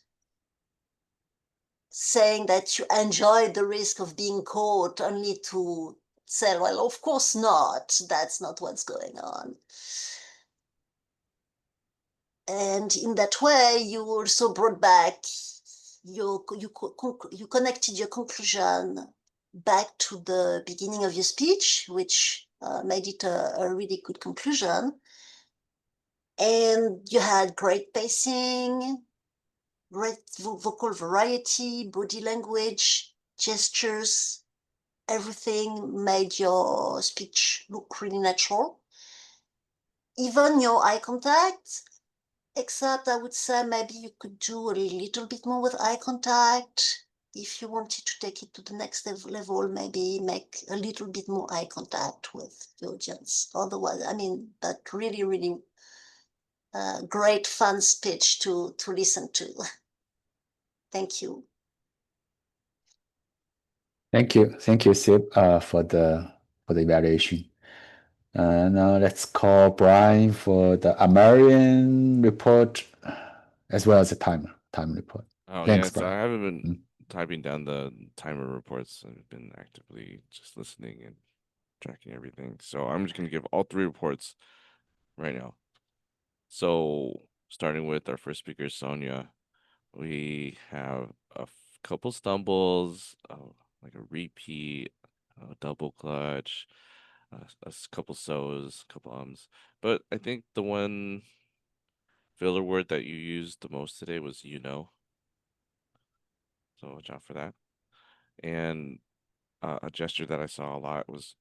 saying that you enjoyed the risk of being caught, only to say, well, of course not. That's not what's going on. And in that way, you also brought back you connected your conclusion back to the beginning of your speech, which made it a really good conclusion. And you had great pacing, great vocal variety, body language, gestures. Everything made your speech look really natural. Even your eye contact, except I would say maybe you could do a little bit more with eye contact. If you wanted to take it to the next level, maybe make a little bit more eye contact with the audience. Otherwise, but really, really great fun speech to listen to. Thank you. Thank you, Sib, for the evaluation. Now let's call Brian for the American report as well as the time report. Oh, Thanks, yeah, so I Brian. haven't been typing down the timer reports. I've been actively just listening and tracking everything. So I'm just going to give all three reports right now. So starting with our first speaker, Sonia, we have a couple stumbles, like a repeat, a double clutch, couple so's, couple ums. But I think the one filler word that you used the most today was so watch out for that. And a gesture that I saw a lot was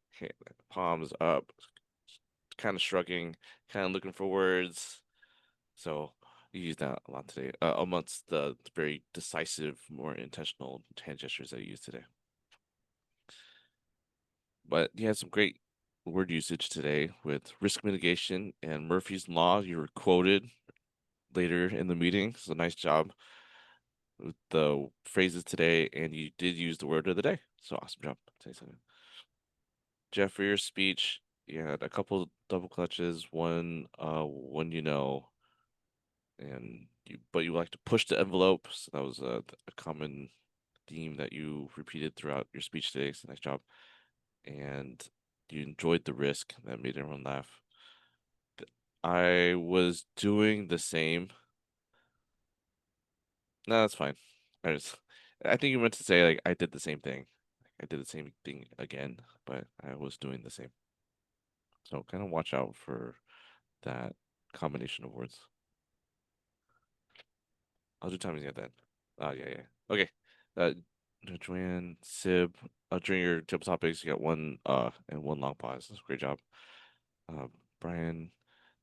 palms up, kind of shrugging, kind of looking for words. So you use that a lot today, amongst the very decisive, more intentional hand gestures that you use today. But you had some great word usage today with risk mitigation and Murphy's Law. You were quoted later in the meeting. So nice job with the phrases today, and you did use the word of the day. So awesome job. Jeff, for your speech, you had a couple double clutches, one you know, and but you like to push the envelope. So that was a common theme that you repeated throughout your speech today. So nice job. And you enjoyed the risk. That made everyone laugh. I was doing the same. No, that's fine. I think you meant to say like I did the same thing. I did the same thing again, but I was doing the same. So kind of watch out for that combination of words. I'll do timings at that. Yeah. Okay. Uh, Joanne, Sib, during your tip topics, you got one and one long pause. That's a great job. Brian,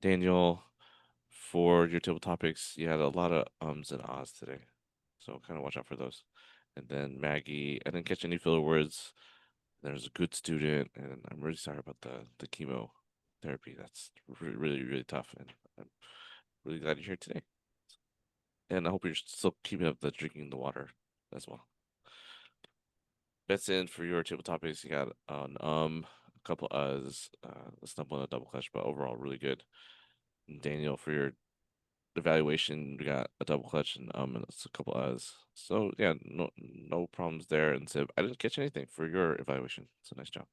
Daniel, for your table topics, you had a lot of ums and ahs today. So kind of watch out for those. And then Maggie, I didn't catch any filler words. There's a good student, and I'm really sorry about the chemo therapy. That's really, really tough. And I'm really glad you're here today. And I hope you're still keeping up the drinking the water as well. Betson, for your table topics, you got an a couple uhs, a stumble and a double clutch, but overall really good. And Daniel, for your evaluation, we got a double clutch and a couple uhs. So yeah, no problems there. And Sib, I didn't catch anything for your evaluation. So nice job.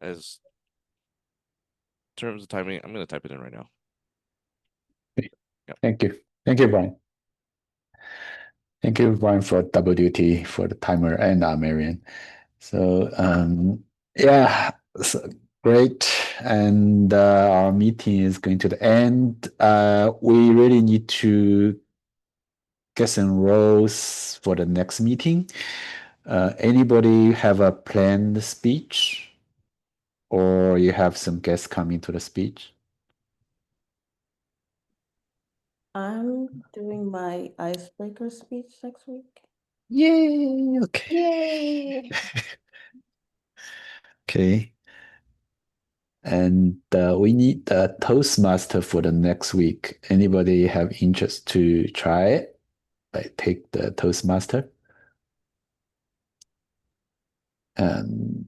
As terms of timing, I'm gonna type it in right now. Yep. Thank you. Thank you, Brian. Thank you, Brian, for double duty for the timer and Marian. So yeah, so great. And our meeting is going to the end. We really need to get some roles for the next meeting. Anybody have a planned speech, or you have some guests coming to the speech? I'm doing my icebreaker speech next week. Yay! Okay. Yay! Okay. And we need a Toastmaster for the next week. Anybody have interest to try it? Like take the Toastmaster? And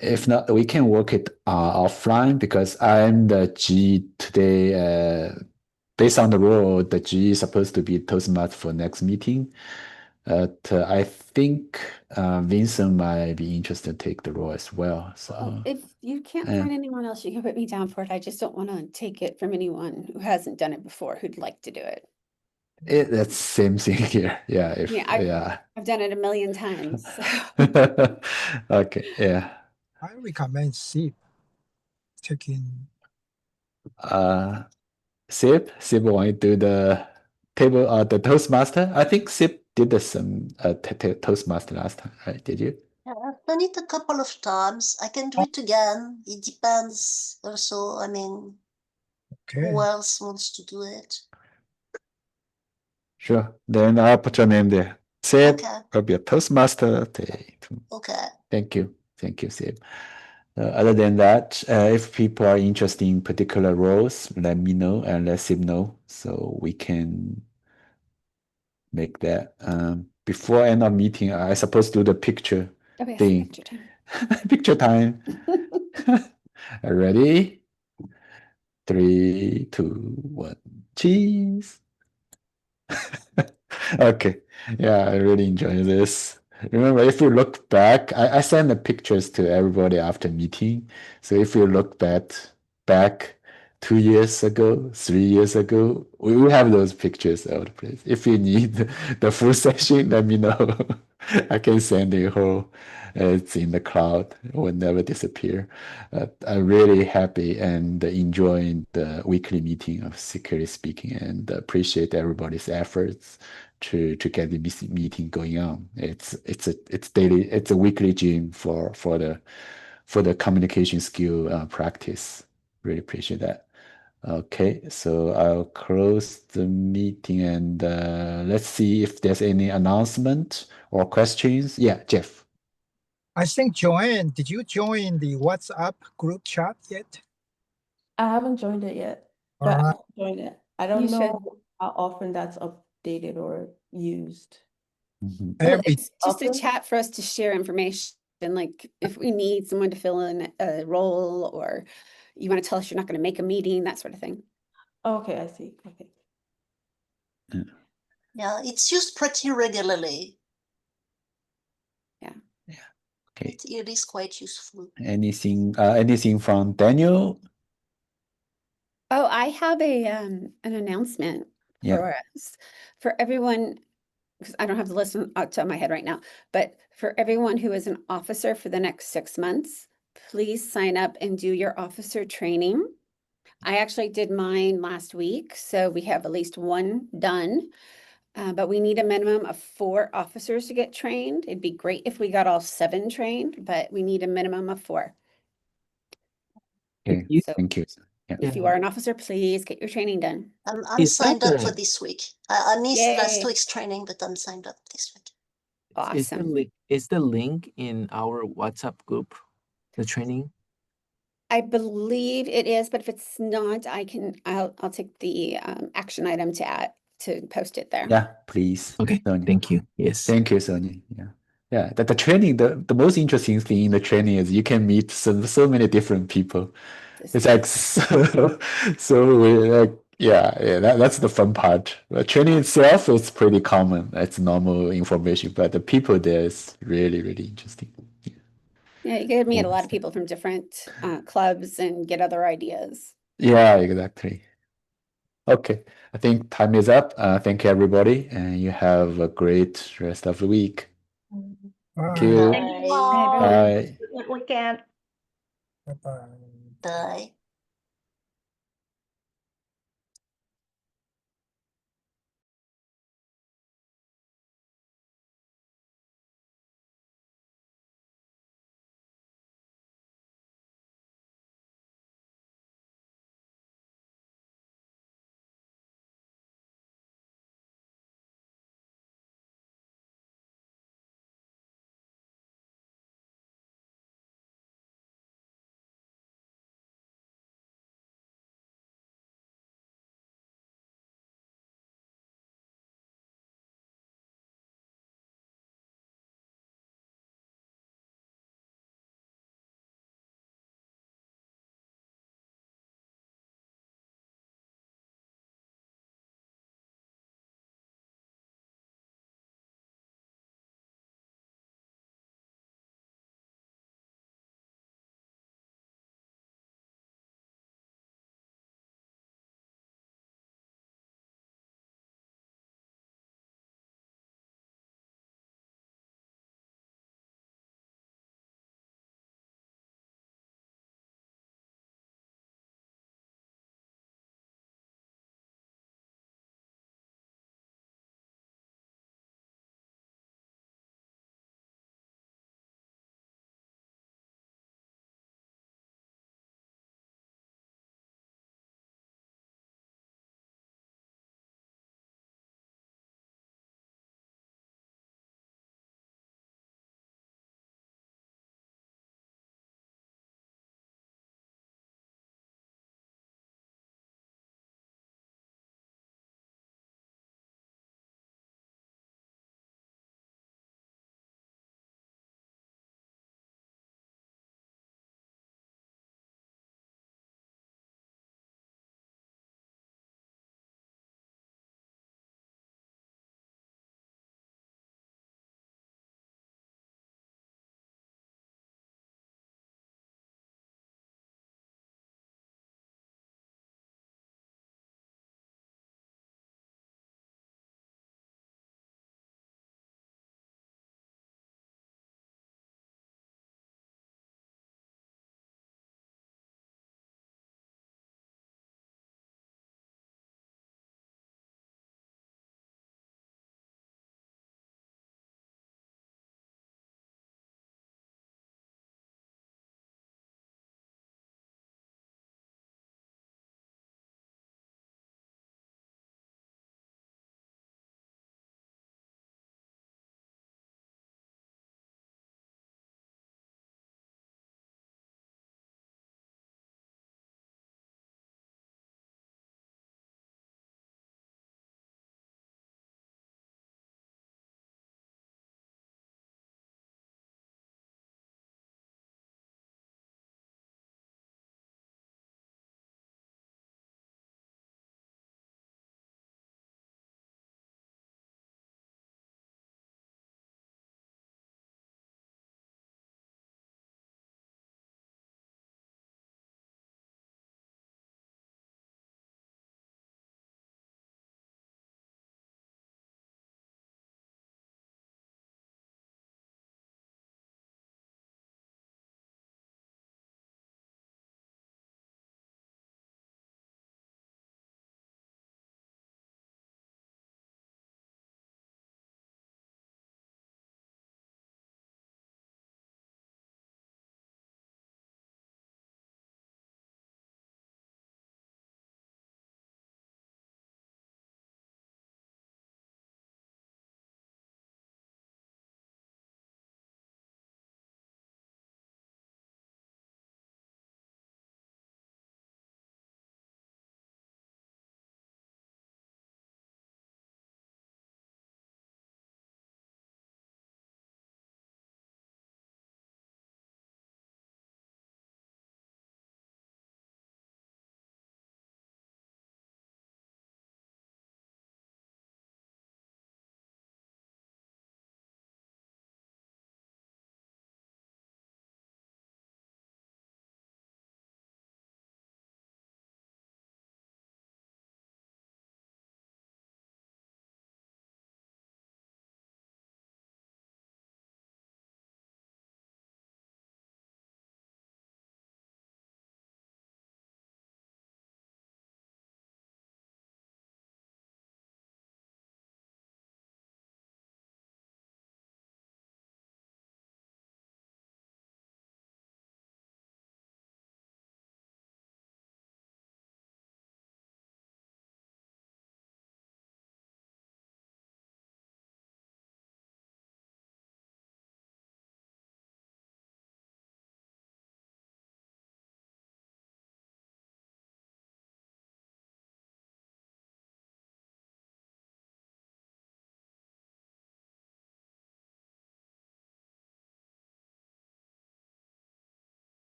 if not, we can work it offline because I'm the G today. Based on the rule, the G is supposed to be Toastmaster for next meeting. I think Vincent might be interested to take the role as well. So If you can't find anyone else, you can put me down for it. I just don't want to take it from anyone who hasn't done it before, who'd like to do it. that's same thing here. Yeah. I've done it a million times. So. Okay. Yeah. I recommend Sip taking. Sip want to do the table, the Toastmaster. I think Sip did some Toastmaster last time, right? Did you? Yeah, I've done it a couple of times. I can do it again. It depends also, I mean, Okay. who else wants to do it? Sure. Then I'll put your name there. Sip Okay. will be a Toastmaster. Okay. Thank you. Thank you, Sip. Other than that, if people are interested in particular roles, let me know and let Sip know so we can make that. Before end of meeting, I supposed to do the picture Oh, yes, thing. picture time. Picture time. Ready? 3, 2, 1. Cheese. Okay. Yeah, I really enjoy this. Remember, if you look back, I send the pictures to everybody after meeting. So if you look back 2 years ago, 3 years ago, we will have those pictures of the place. If you need the full session, let me know. I can send you whole. It's in the cloud. It will never disappear. I'm really happy and enjoying the weekly meeting of Security Speaking and appreciate everybody's efforts to get the meeting going on. It's daily. It's a weekly gym for for the communication skill practice. Really appreciate that. Okay, so I'll close the meeting and let's see if there's any announcement or questions. Yeah, Jeff. I think Joanne, did you join the WhatsApp group chat yet? I haven't joined it yet, All but right. I'll join it. I You don't should. know how often that's updated or used. Mhm. Well, Every it's just a Often? chat for us to share information. Like if we need someone to fill in a role or you want to tell us you're not going to make a meeting, that sort of thing. Okay, I see. Okay. Yeah, it's used pretty regularly. Okay. It is quite useful. Anything from Daniel? Oh, I have an announcement Yeah. for us, for everyone, because I don't have the list on top of my head right now, but for everyone who is an officer for the next 6 months, please sign up and do your officer training. I actually did mine last week, so we have at least one done. But we need a minimum of 4 officers to get trained. It'd be great if we got all 7 trained, but we need a minimum of 4. Okay. You- So Thank you. Yeah. if you are an officer, please get your training done. I'm Is that signed up for the- this week. I missed last Yay. week's training, but I'm signed up this week. Awesome. Is the link in our WhatsApp group, the training? I believe it is, but if it's not, I'll take the action item to post it there. Yeah, please. Okay, Sonia. thank you. Yes. Thank you, Sonia. Yeah. Yeah. The training, the most interesting thing in the training is you can meet so many different people. It's like that's the fun part. The training itself is pretty common. It's normal information, but the people there is really, really interesting. Yeah, you get to meet a lot Yes. of people from different clubs and get other ideas. Yeah, exactly. Okay, I think time is up. Thank you, everybody, and you have a great rest of the week. Thank you. Thank you Bye. all. Bye. Good weekend. Bye-bye. Bye.